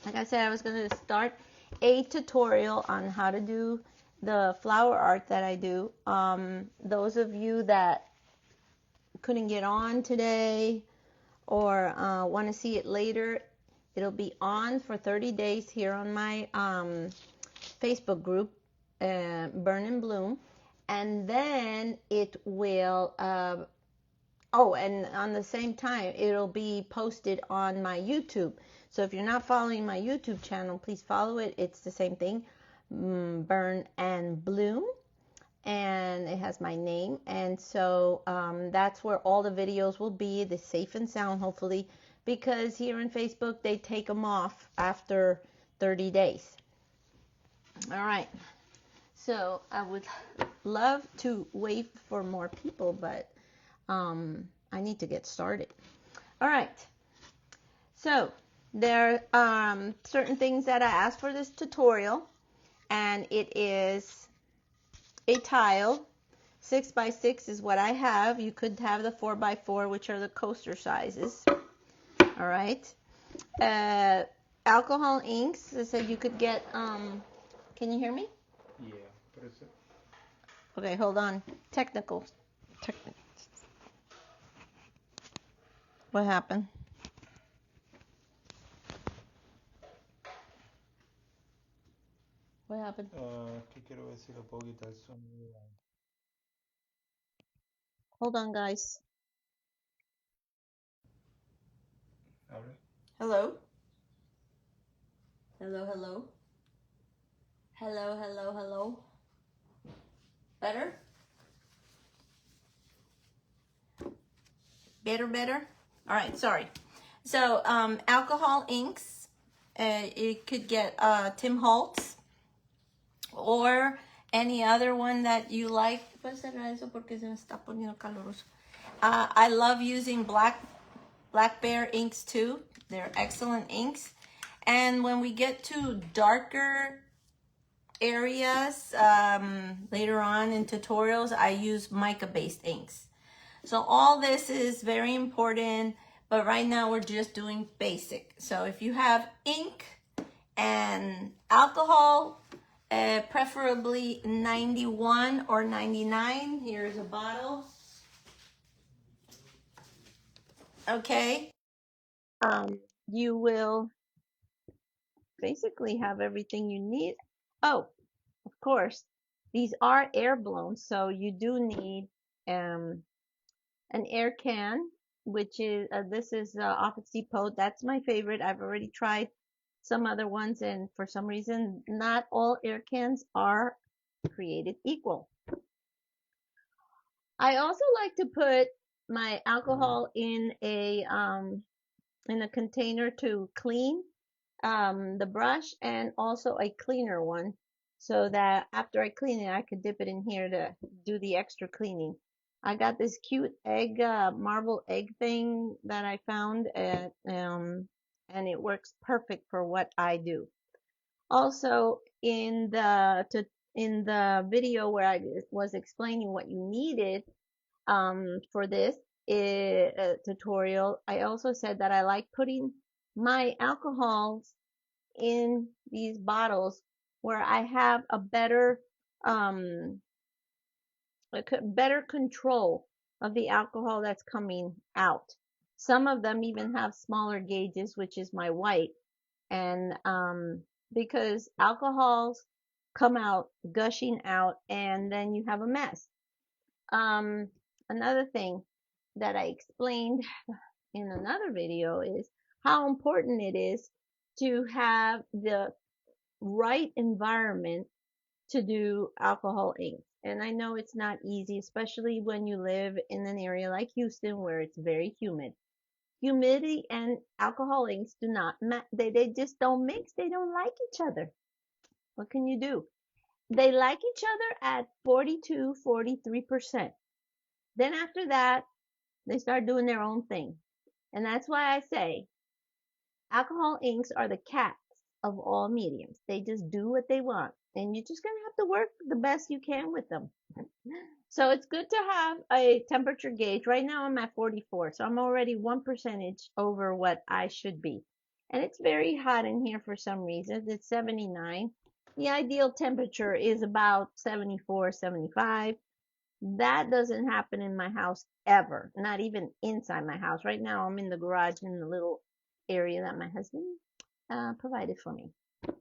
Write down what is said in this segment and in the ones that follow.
like I said, I was going to start a tutorial on how to do the flower art that I do. Those of you that couldn't get on today or want to see it later, it'll be on for 30 days here on my Facebook group, Burn and Bloom. And then it will, oh, and on the same time, it'll be posted on my YouTube. So if you're not following my YouTube channel, please follow it. It's the same thing, Burn and Bloom, and it has my name. And so that's where all the videos will be, the safe and sound, hopefully, because here in Facebook, they take them off after 30 days. All right. So I would love to wait for more people, but I need to get started. All right. So there are certain things that I asked for this tutorial, and it is a tile. 6x6 is what I have. You could have the 4x4, which are the coaster sizes. All right. Alcohol inks. So you could get. Can you hear me? Yeah. What is it? Okay, hold on. Technical. What happened? What happened? ¿Qué quiero ver si lo puedo quitar el sonido? Hold on, guys. ¿Abre? Hello? Hello, hello? Hello, hello, hello? Better? Better? All right, sorry. So, alcohol inks. You could get Tim Holtz or any other one that you like. I love using Black Bear inks too. They're excellent inks. And when we get to darker areas later on in tutorials, I use mica-based inks. So all this is very important, but right now we're just doing basic. So if you have ink and alcohol, preferably 91 or 99, here's a bottle. Okay. You will basically have everything you need. Oh, of course, these are air blown, so you do need an air can, which is this is Office Depot. That's my favorite. I've already tried some other ones, and for some reason, not all air cans are created equal. I also like to put my alcohol in a container to clean the brush, and also a cleaner one, so that after I clean it, I could dip it in here to do the extra cleaning. I got this cute egg, marble egg thing that I found and it works perfect for what I do. Also, in the video where I was explaining what you needed for this tutorial, I also said that I like putting my alcohols in these bottles where I have a better better control of the alcohol that's coming out. Some of them even have smaller gauges, which is my white, and because alcohols come out gushing out, and then you have a mess. Another thing that I explained in another video is how important it is to have the right environment to do alcohol inks. And I know it's not easy, especially when you live in an area like Houston where it's very humid. Humidity and alcohol inks do not they just don't mix. They don't like each other. What can you do? They like each other at 42, 43%. Then after that, they start doing their own thing. And that's why I say alcohol inks are the cats of all mediums. They just do what they want, and you're just gonna have to work the best you can with them. So it's good to have a temperature gauge. Right now I'm at 44, so I'm already 1% over what I should be. And it's very hot in here for some reason. It's 79. The ideal temperature is about 74, 75. That doesn't happen in my house ever, not even inside my house. Right now, I'm in the garage in the little area that my husband provided for me.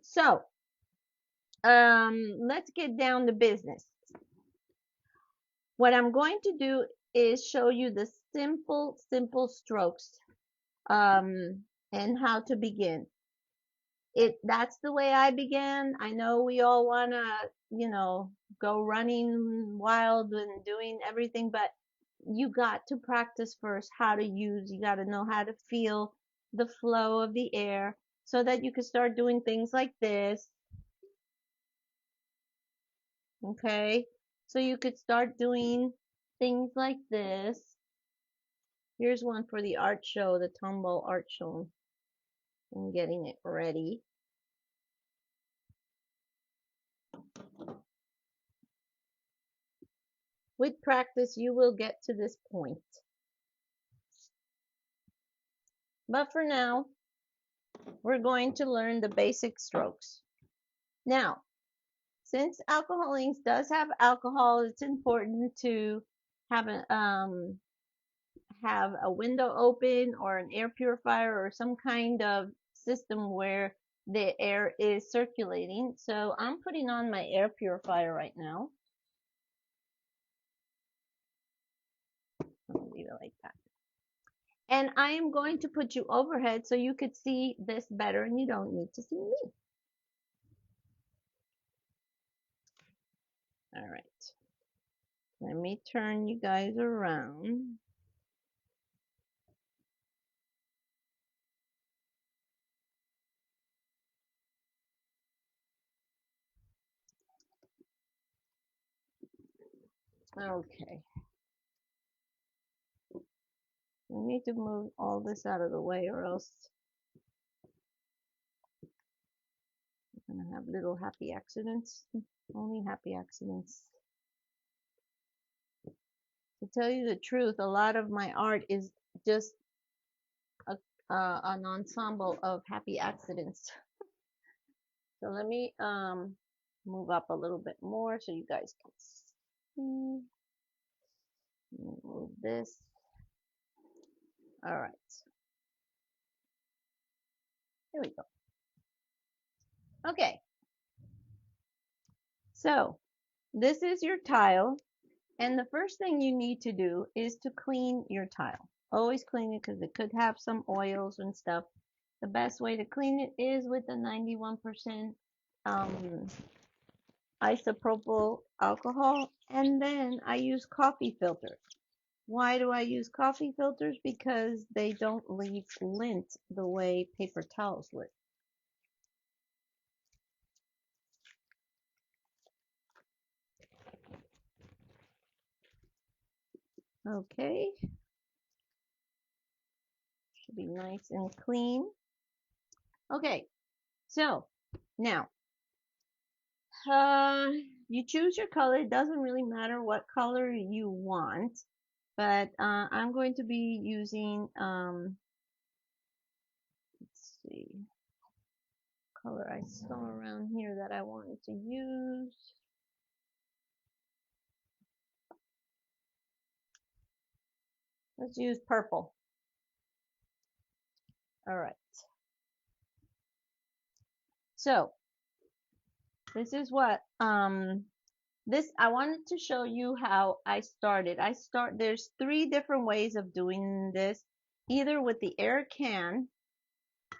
So, let's get down to business. What I'm going to do is show you the simple strokes and how to begin. That's the way I began. I know we all want to, go running wild and doing everything, but you got to practice first how to use, you got to know how to feel the flow of the air so that you can start doing things like this. Okay? So you could start doing things like this. Here's one for the art show, the Tombow art show. I'm getting it ready. With practice, you will get to this point. But for now, we're going to learn the basic strokes. Now, since alcohol inks does have alcohol, it's important to have a window open or an air purifier or some kind of system where the air is circulating. So I'm putting on my air purifier right now. I'll leave it like that. And I am going to put you overhead so you could see this better and you don't need to see me. All right. Let me turn you guys around. Okay. We need to move all this out of the way or else we're going to have little happy accidents. Only happy accidents. To tell you the truth, a lot of my art is just an ensemble of happy accidents. So let me move up a little bit more so you guys can see. Move this. All right. Here we go. Okay. So this is your tile. And the first thing you need to do is to clean your tile. Always clean it because it could have some oils and stuff. The best way to clean it is with the 91% isopropyl alcohol. And then I use coffee filters. Why do I use coffee filters? Because they don't leave lint the way paper towels would. Okay. Should be nice and clean. Okay. So now, you choose your color. It doesn't really matter what color you want, but I'm going to be using, let's see, color I saw around here that I wanted to use. Let's use purple. All right. So this is what I wanted to show you how I started. There's 3 different ways of doing this, either with the air can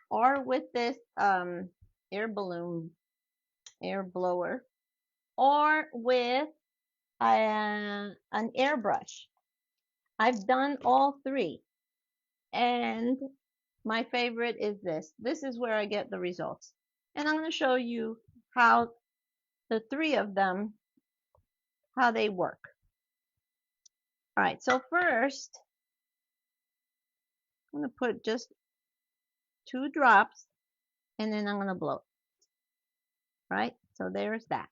or with this air balloon, air blower, or with an airbrush. I've done all 3, and my favorite is this. This is where I get the results. And I'm going to show you how the 3 of them, how they work. All right, so first, I'm going to put just 2 drops, and then I'm going to blow it. All right, so there's that.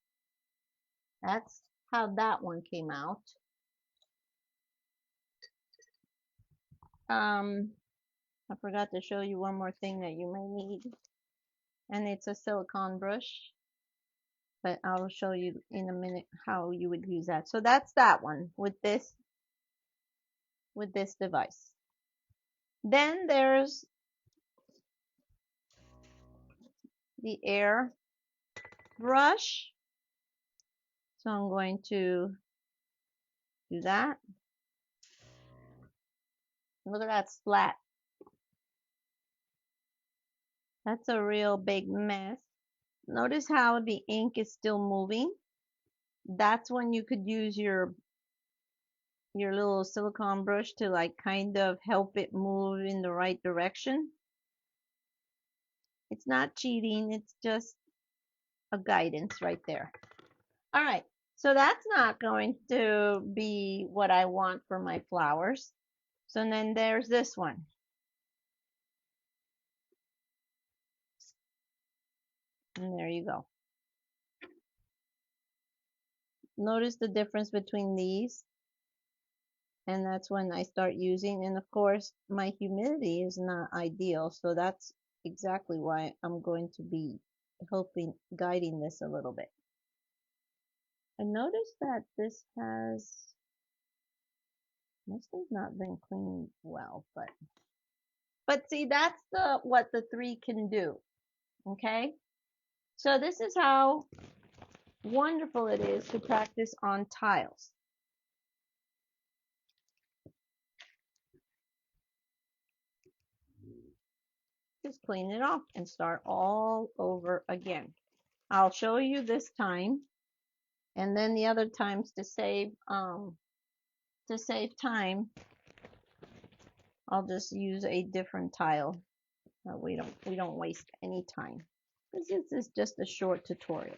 That's how that one came out. All I forgot to show you one more thing that you may need, and it's a silicone brush, but I'll show you in a minute how you would use that. So that's that one with this device. Then there's the air brush. So I'm going to do that. Look at that splat. That's a real big mess. Notice how the ink is still moving. That's when you could use your little silicone brush to like kind of help it move in the right direction. It's not cheating, it's just a guidance right there. All right, so that's not going to be what I want for my flowers. So then there's this one. And there you go. Notice the difference between these. And that's when I start using, and of course my humidity is not ideal, so that's exactly why I'm going to be guiding this a little bit. I noticed that this must have not been cleaned well, but see, that's what the 3 can do. Okay, so this is how wonderful it is to practice on tiles. Just clean it off and start all over again. I'll show you this time, and then the other times to save time, I'll just use a different tile. We don't waste any time, because this is just a short tutorial.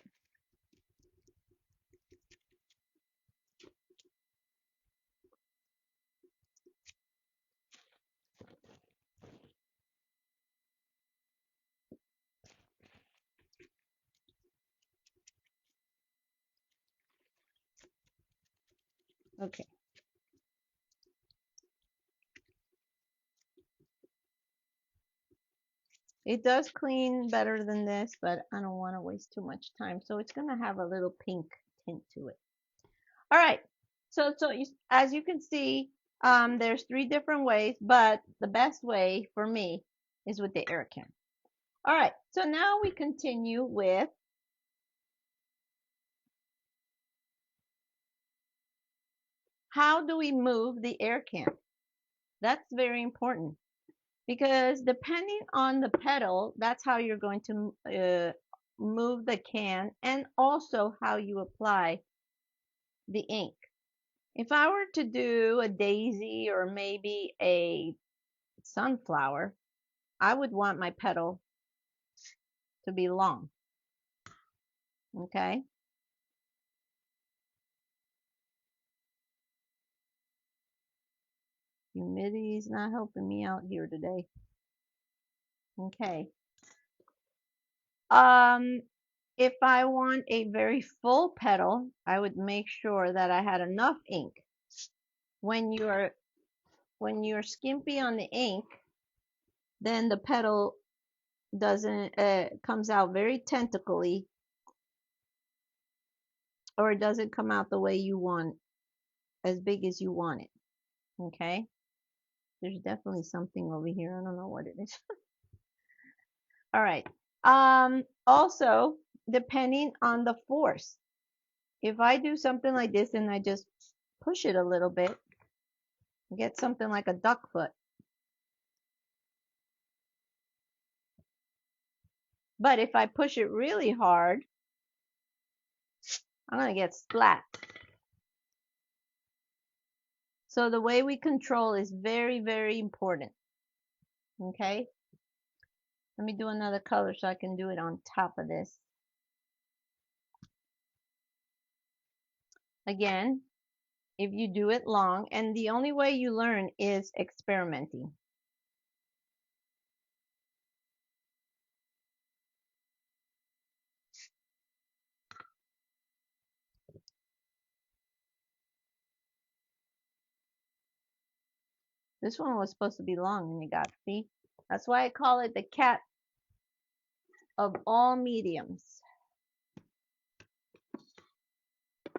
Okay. It does clean better than this, but I don't want to waste too much time. So it's going to have a little pink tint to it. All right. So as you can see, there's 3 different ways, but the best way for me is with the air can. All right. So now we continue with how do we move the air can? That's very important, because depending on the petal, that's how you're going to move the can, and also how you apply the ink. If I were to do a daisy or maybe a sunflower, I would want my petal to be long. Okay? Humidity is not helping me out here today. Okay. If I want a very full petal, I would make sure that I had enough ink. When you're skimpy on the ink, then the petal doesn't comes out very tentacly, or it doesn't come out the way you want, as big as you want it. Okay? There's definitely something over here. I don't know what it is. All right. Also, depending on the force, if I do something like this and I just push it a little bit, get something like a duck foot. But if I push it really hard, I'm going to get splat. So the way we control is very, very important. Okay? Let me do another color so I can do it on top of this. Again, if you do it long, and the only way you learn is experimenting. This one was supposed to be long and it got, see? That's why I call it the cat of all mediums.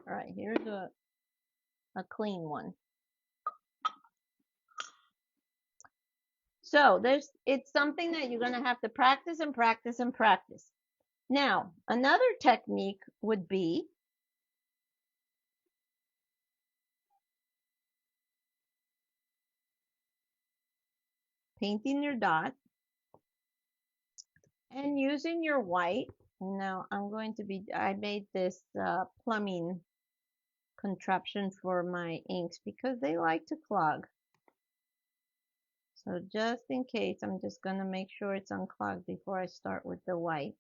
All right, here's a clean one. So it's something that you're going to have to practice and practice and practice. Now, another technique would be painting your dot and using your white. Now, I made this plumbing contraption for my inks because they like to clog. So just in case, I'm just going to make sure it's unclogged before I start with the white.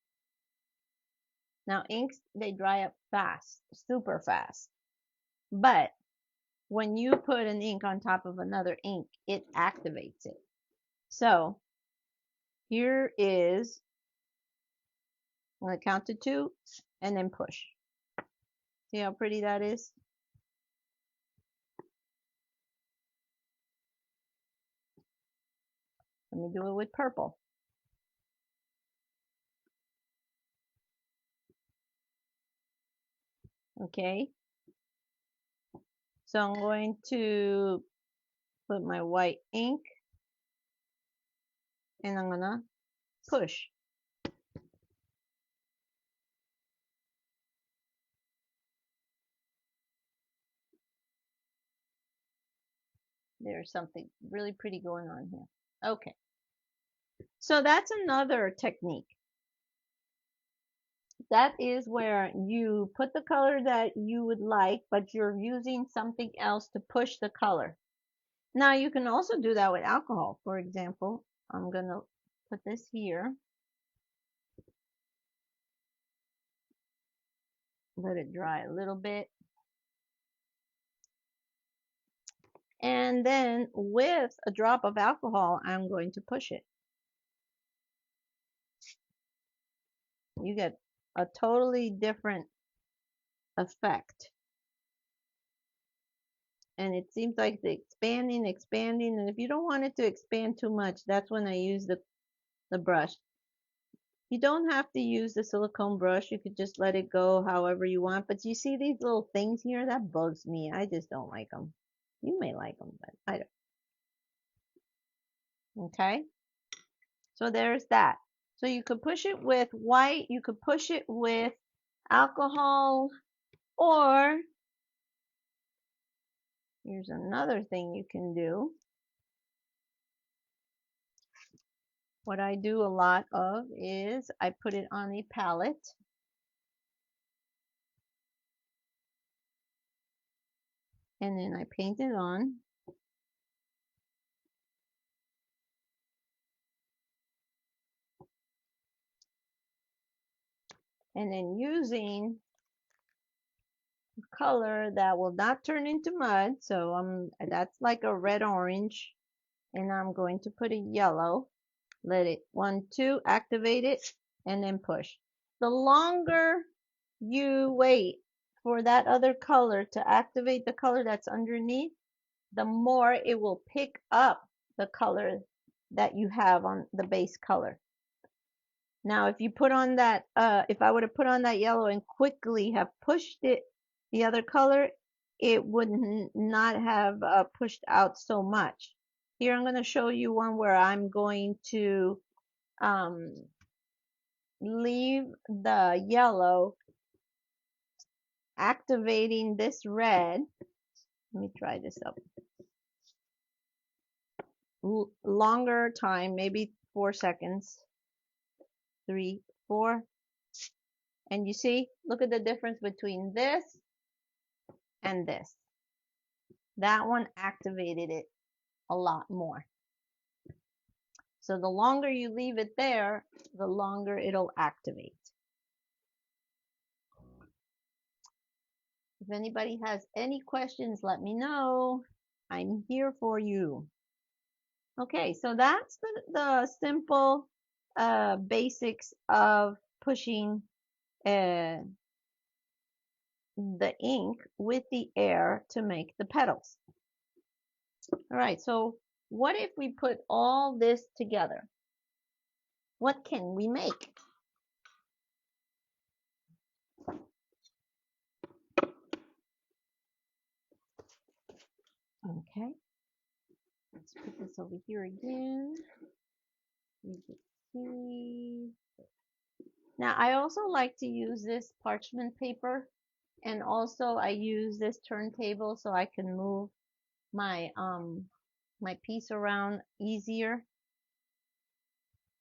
Now, inks, they dry up fast, super fast. But when you put an ink on top of another ink, it activates it. So here is, I'm going to count to 2 and then push. See how pretty that is? Let me do it with purple. Okay. So I'm going to put my white ink and I'm going to push. There's something really pretty going on here. Okay. So that's another technique. That is where you put the color that you would like, but you're using something else to push the color. Now you can also do that with alcohol. For example, I'm going to put this here. Let it dry a little bit. And then with a drop of alcohol, I'm going to push it. You get a totally different effect. And it seems like it's expanding. And if you don't want it to expand too much, that's when I use the brush. You don't have to use the silicone brush. You could just let it go however you want. But you see these little things here? That bugs me. I just don't like them. You may like them, but I don't. Okay? So there's that. So you could push it with white. You could push it with alcohol. Or here's another thing you can do. What I do a lot of is I put it on a palette. And then I paint it on. And then using color that will not turn into mud, so that's like a red orange, and I'm going to put a yellow. Let it 1 2 activate it and then push. The longer you wait for that other color to activate the color that's underneath, the more it will pick up the color that you have on the base color. Now, if you put on that, if I would have put on that yellow and quickly have pushed it the other color, it would not have pushed out so much. Here I'm going to show you one where I'm going to leave the yellow activating this red. Let me try this up. Longer time, maybe 4 seconds. 3, 4. And you see, look at the difference between this and this. That one activated it a lot more. So the longer you leave it there, the longer it'll activate. If anybody has any questions, let me know. I'm here for you. Okay, so that's the simple basics of pushing the ink with the air to make the petals. All right, so what if we put all this together? What can we make? Okay, let's put this over here again. You can see. Now I also like to use this parchment paper, and also I use this turntable so I can move my my piece around easier.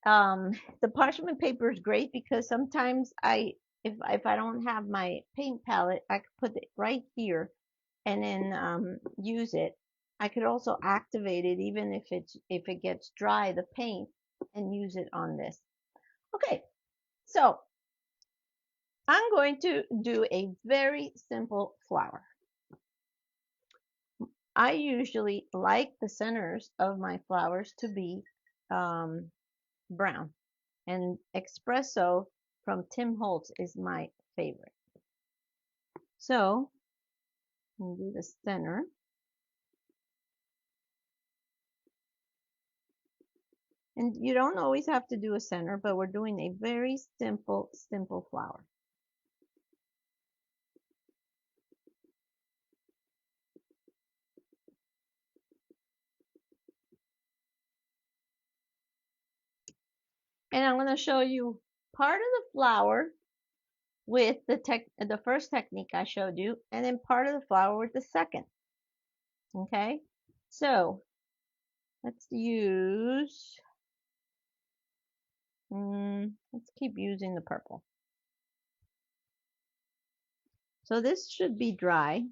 The parchment paper is great because sometimes if I don't have my paint palette, I could put it right here and then use it. I could also activate it even if it gets dry, the paint, and use it on this. Okay, so I'm going to do a very simple flower. I usually like the centers of my flowers to be brown, and espresso from Tim Holtz is my favorite. So we'll do the center. And you don't always have to do a center, but we're doing a very simple flower. And I'm going to show you part of the flower with the first technique I showed you, and then part of the flower with the second. Okay, so let's use, let's keep using the purple. So this should be dry.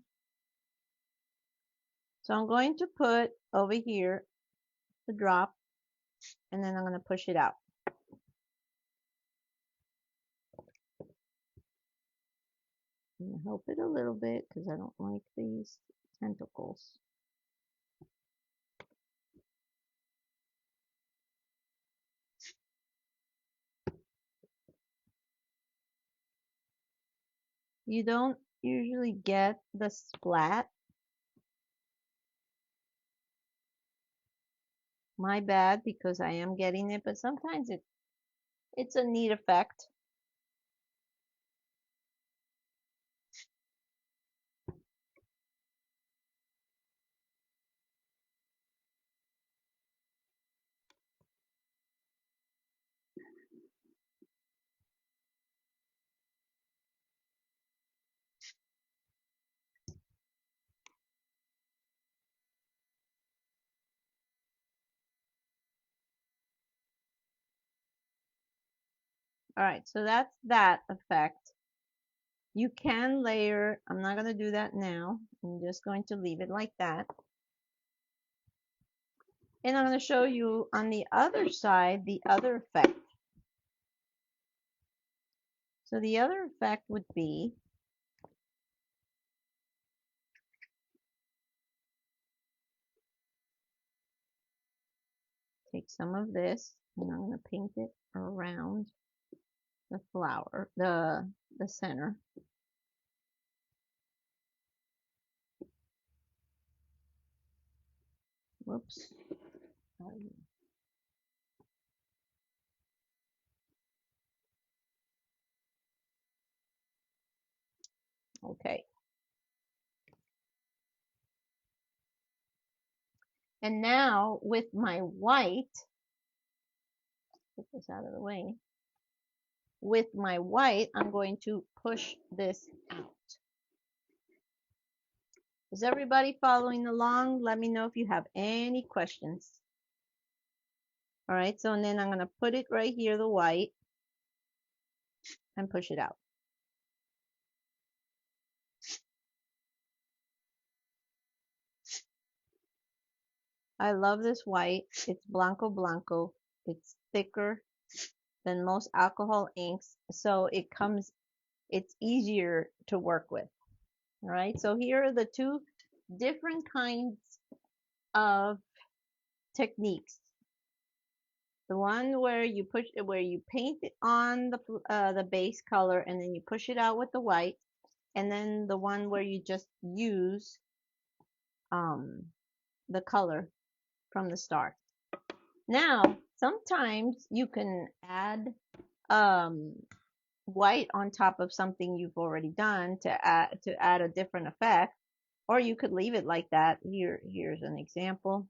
So I'm going to put over here the drop, and then I'm going to push it out. I'm going to help it a little bit because I don't like these tentacles. You don't usually get the splat. My bad, because I am getting it, but sometimes it's a neat effect. All right, so that's that effect. You can layer, I'm not going to do that now. I'm just going to leave it like that. And I'm going to show you on the other side, the other effect. So the other effect would be, take some of this, and I'm going to paint it around the flower, the center. Whoops. Okay. And now with my white, get this out of the way. With my white, I'm going to push this out. Is everybody following along? Let me know if you have any questions. All right, so and then I'm going to put it right here, the white, and push it out. I love this white. It's Blanco Blanco. It's thicker than most alcohol inks, so it's easier to work with. All right, so here are the two different kinds of techniques. The one where you paint it on the base color and then you push it out with the white, and then the one where you just use the color from the start. Now Sometimes you can add um, white on top of something you've already done to add a different effect, or you could leave it like that. Here's an example.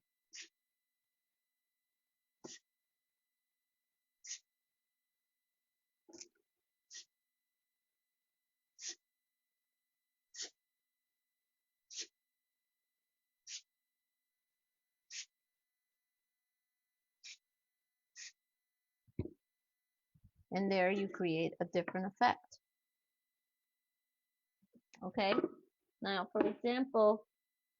And there you create a different effect. Okay, now for example,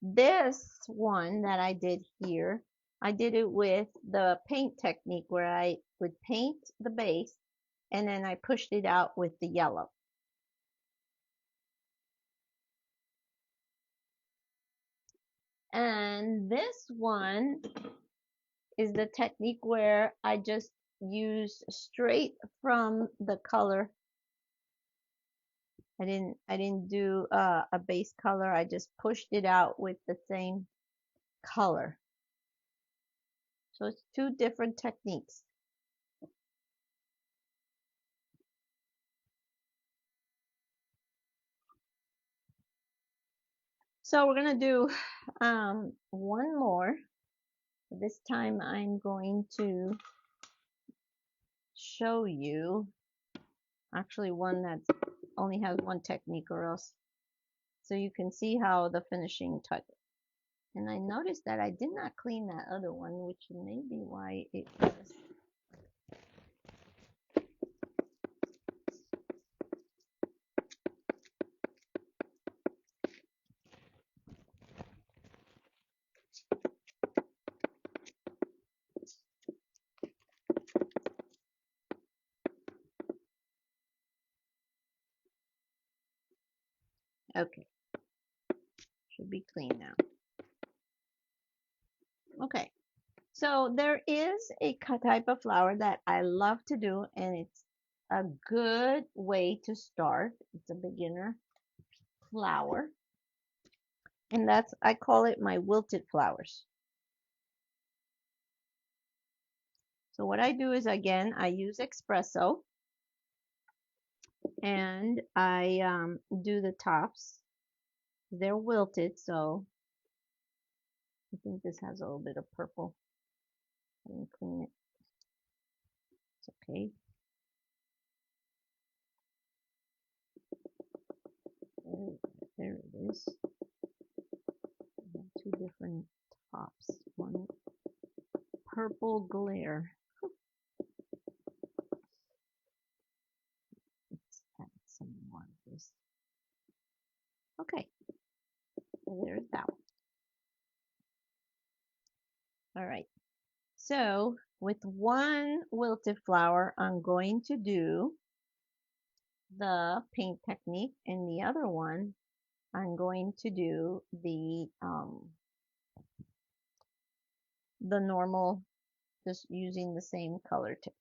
this one that I did here, I did it with the paint technique where I would paint the base and then I pushed it out with the yellow. And this one is the technique where I just use straight from the color. I didn't do a base color. I just pushed it out with the same color. So it's two different techniques. So we're gonna do one more. This time I'm going to show you actually one that only has one technique or else, so you can see how the finishing touch. And I noticed that I did not clean that other one, which may be why it was. Okay, should be clean now. Okay, so there is a type of flower that I love to do, and it's a good way to start. It's a beginner flower, and I call it my wilted flowers. So what I do is, again, I use espresso and I do the tops. They're wilted, so I think this has a little bit of purple. I didn't clean it. It's okay. There it is. I have two different tops. One purple glare. Let's add some more of this. Okay, so there's that one. All right, so with one wilted flower, I'm going to do the paint technique, and the other one, I'm going to do the normal, just using the same color tip.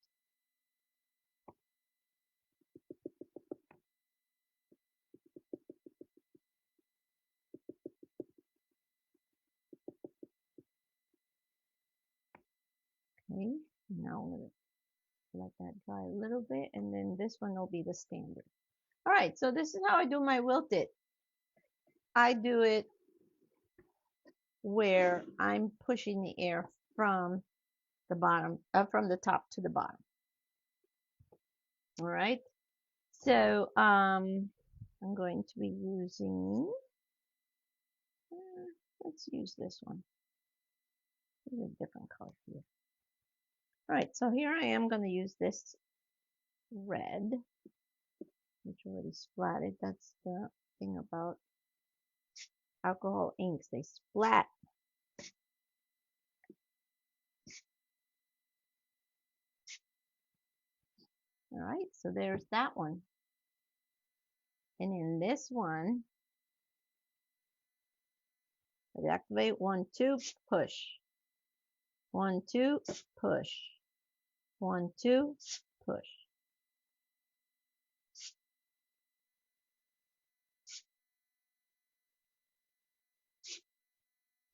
Okay, now I'm going to let that dry a little bit, and then this one will be the standard. All right, so this is how I do my wilted. I do it where I'm pushing the air from the bottom, from the top to the bottom. All right, so I'm going to be using, let's use this one. Use a different color here. All right, so here I am going to use this red, which already splatted. That's the thing about alcohol inks, they splat. All right, so there's that one. And in this one, I activate 1, 2, push. 1, 2, push. 1, 2, push.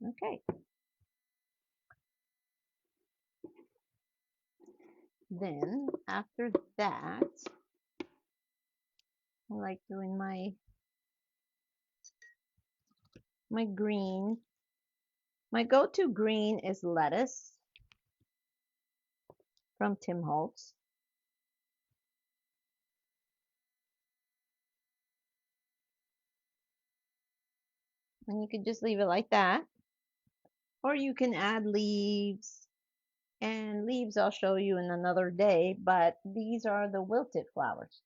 Okay. Then after that, I like doing my green. My go-to green is lettuce from Tim Holtz. And you could just leave it like that. Or you can add leaves. And leaves I'll show you in another day, but these are the wilted flowers.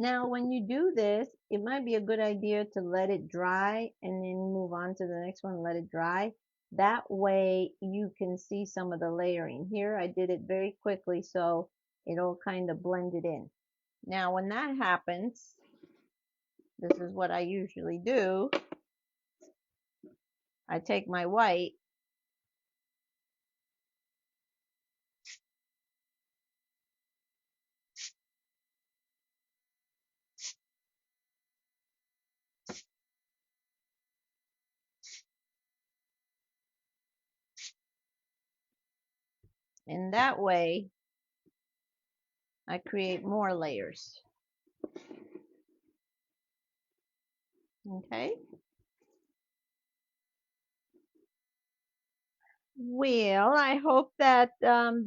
Now, when you do this, it might be a good idea to let it dry and then move on to the next one, let it dry. That way you can see some of the layering. Here I did it very quickly, so it'll kind of blend it in. Now, when that happens, this is what I usually do. I take my white and that way I create more layers. Okay. Well, I hope that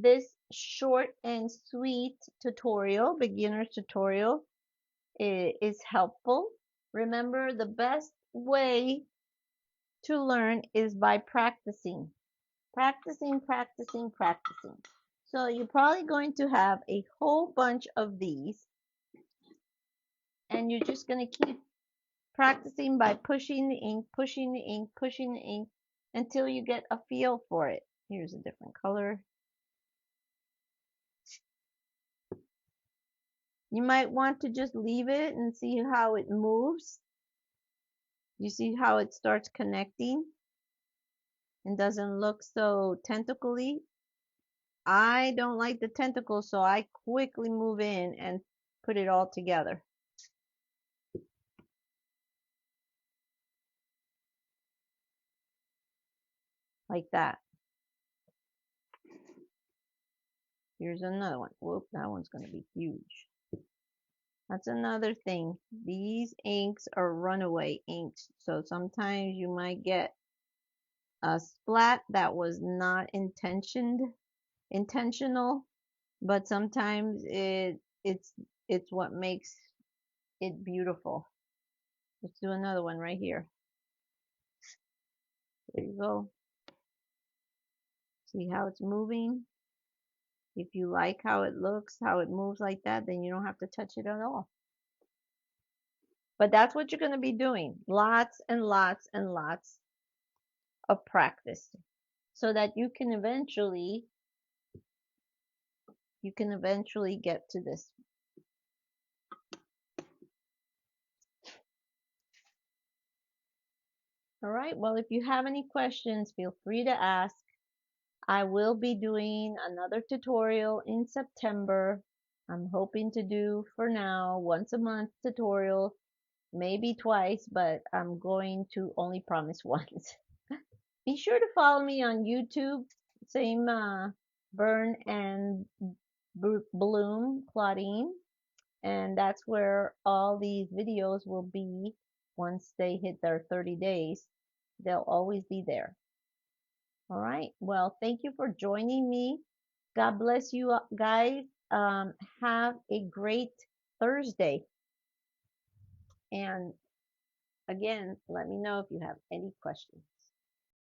this short and sweet tutorial, beginner's tutorial, is helpful. Remember, the best way to learn is by practicing. Practicing, practicing, practicing. So you're probably going to have a whole bunch of these, and you're just going to keep practicing by pushing the ink, pushing the ink, pushing the ink until you get a feel for it. Here's a different color. You might want to just leave it and see how it moves. You see how it starts connecting and doesn't look so tentacly. I don't like the tentacles, so I quickly move in and put it all together. Like that. Here's another one. Whoop, that one's going to be huge. That's another thing. These inks are runaway inks, so sometimes you might get a splat that was not intentional, but sometimes it's what makes it beautiful. Let's do another one right here. There you go. See how it's moving? If you like how it looks, how it moves like that, then you don't have to touch it at all. But that's what you're going to be doing. Lots and lots and lots of practice so that you can eventually get to this. All right, well, if you have any questions, feel free to ask. I will be doing another tutorial in September. I'm hoping to do, for now, once a month tutorial, maybe twice, but I'm going to only promise once. Be sure to follow me on YouTube, same Burn and Bloom Claudine, and that's where all these videos will be once they hit their 30 days. They'll always be there. All right. Well, thank you for joining me. God bless you guys. Have a great Thursday. And again, let me know if you have any questions.